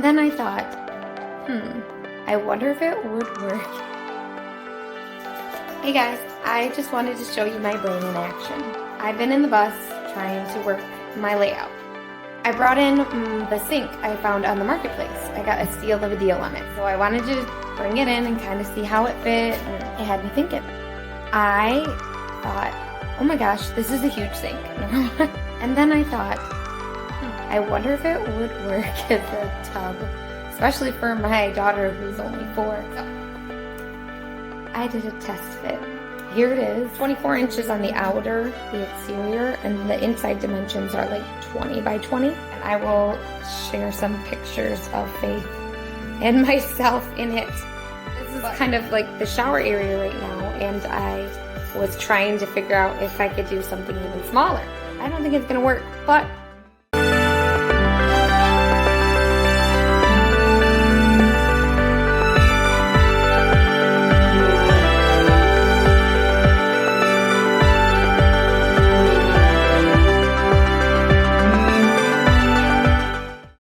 And then I thought, I wonder if it would work. Hey guys, I just wanted to show you my brain in action. I've been in the bus trying to work my layout. I brought in the sink I found on the marketplace. I got a steal of a deal on it. So I wanted to bring it in and kind of see how it fit, and it had me thinking. I thought, oh my gosh, this is a huge sink. And then I thought, I wonder if it would work as a tub, especially for my daughter who's only 4. So I did a test fit. Here it is, 24 inches on the outer, the exterior, and the inside dimensions are like 20 by 20. And I will share some pictures of Faith and myself in it. This is kind of like the shower area right now, and I was trying to figure out if I could do something even smaller. I don't think it's gonna work, but